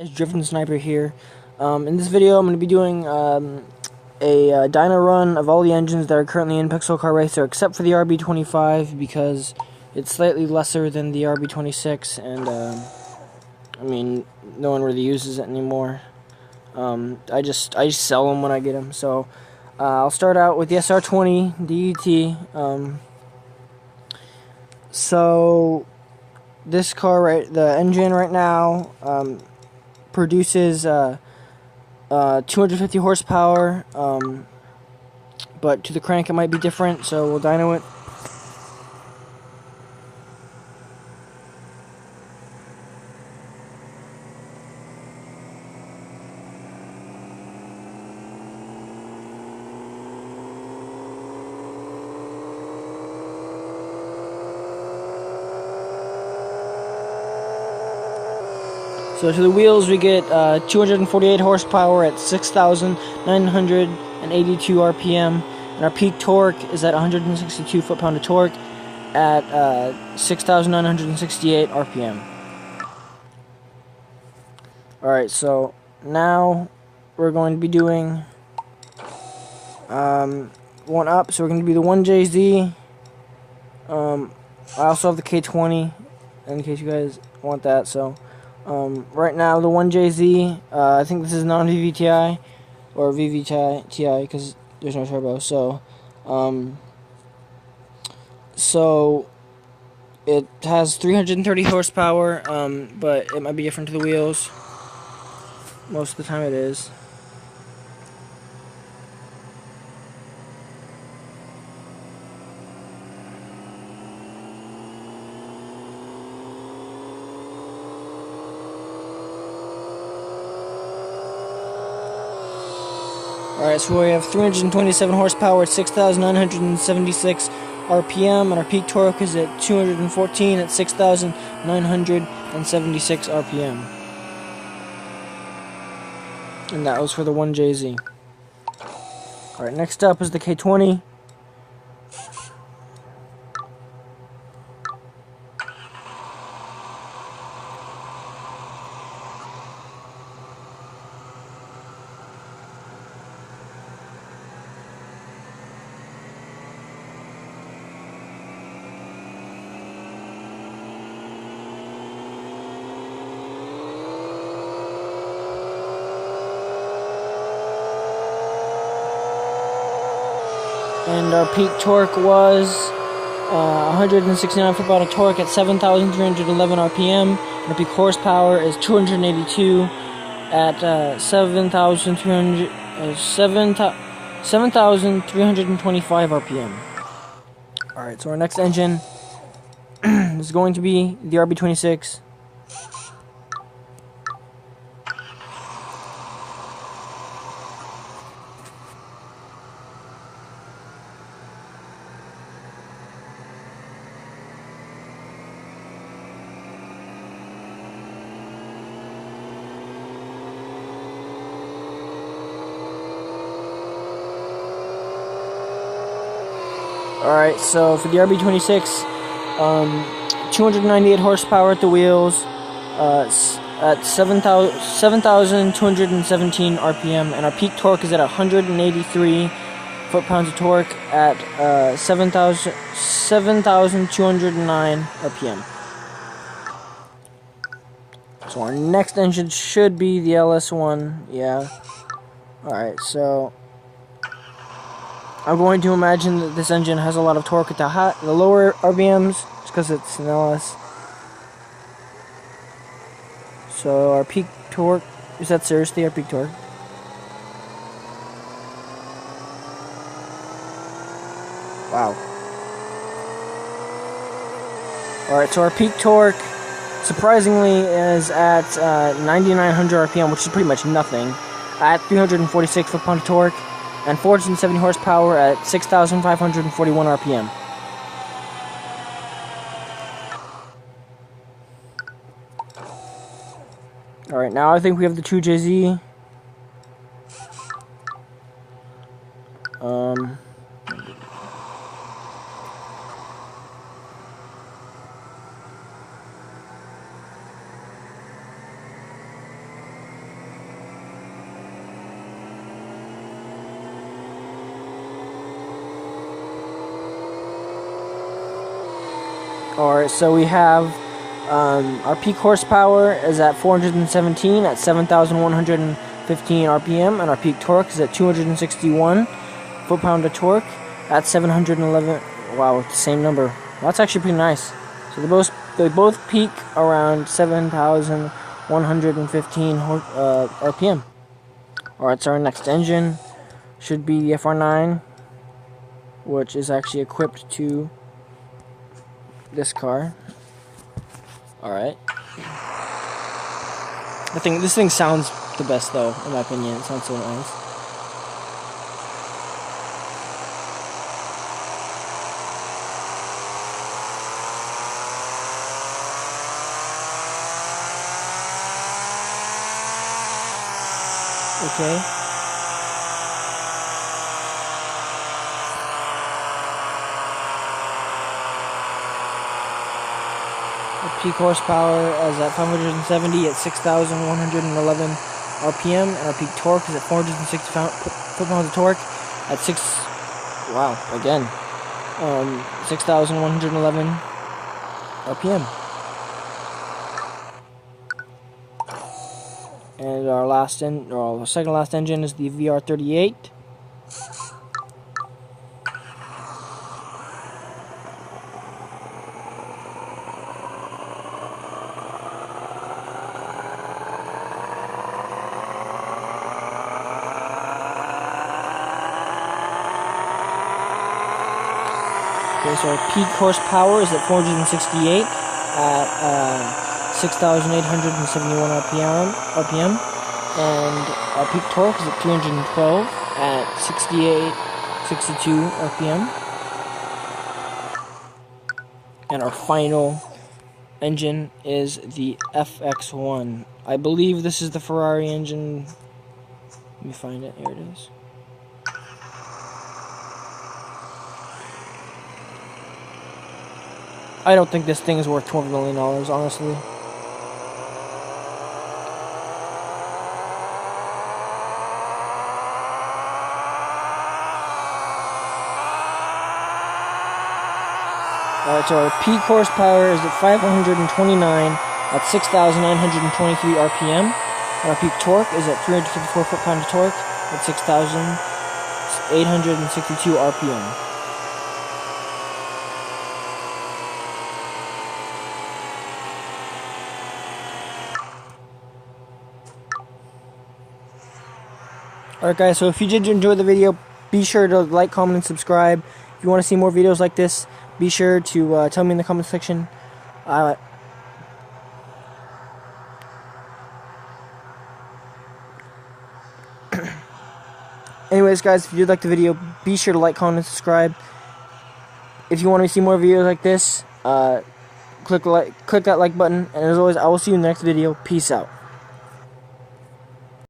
Driven Sniper here. In this video, I'm going to be doing a dyno run of all the engines that are currently in Pixel Car Racer, except for the RB25 because it's slightly lesser than the RB26, and I mean, no one really uses it anymore. I just sell them when I get them. So I'll start out with the SR20 DET. So this car, the engine right now, produces 250 horsepower, but to the crank it might be different, so we'll dyno it. So to the wheels we get 248 horsepower at 6,982 RPM, and our peak torque is at 162 foot-pound of torque at 6,968 RPM. Alright, so now we're going to be doing one up, so we're going to be the 1JZ. I also have the K20 in case you guys want that, so right now, the 1JZ, I think this is non-VVTi, or VVTi, because there's no turbo, so it has 330 horsepower, but it might be different to the wheels. Most of the time it is. Alright, so we have 327 horsepower at 6,976 RPM, and our peak torque is at 214 at 6,976 RPM. And that was for the 1JZ. Alright, next up is the K20. And our peak torque was 169 foot-pound of torque at 7,311 RPM. And our peak horsepower is 282 at 7,325 RPM. Alright, so our next engine is going to be the RB26. Alright, so for the RB26, 298 horsepower at the wheels, at 7,217 RPM, and our peak torque is at 183 foot-pounds of torque at 7,209 RPM. So our next engine should be the LS1, yeah. Alright, so I'm going to imagine that this engine has a lot of torque at the lower RPMs, just because it's an LS. So our peak torque, is that seriously our peak torque? Wow. Alright, so our peak torque, surprisingly, is at 9,900 RPM, which is pretty much nothing, at 346 foot-pound of torque, and 470 horsepower at 6,541 RPM. Alright, now I think we have the 2JZ. Alright, so we have our peak horsepower is at 417 at 7,115 RPM, and our peak torque is at 261 foot-pound of torque at 711. Wow, it's the same number. That's actually pretty nice. So they both peak around 7,115 RPM. Alright, so our next engine should be the FR9, which is actually equipped to this car. Alright. This thing sounds the best though, in my opinion. It sounds so nice. Okay. The peak horsepower is at 570 at 6,111 RPM, and our peak torque is at 460 foot-pounds of torque at 6,111 RPM. And our second last engine is the VR38. Okay, so our peak horsepower is at 468 at 6,871 RPM, and our peak torque is at 312 at 62 RPM. And our final engine is the FX1. I believe this is the Ferrari engine. Let me find it. Here it is. I don't think this thing is worth $12 million, honestly. Alright, so our peak horsepower is at 529 at 6,923 RPM. And our peak torque is at 354 foot-pounds of torque at 6,862 RPM. Alright guys, so if you did enjoy the video, be sure to like, comment, and subscribe. If you want to see more videos like this, be sure to tell me in the comment section. Anyways guys, if you did like the video, be sure to like, comment, and subscribe. If you want to see more videos like this, click that like button. And as always, I will see you in the next video. Peace out.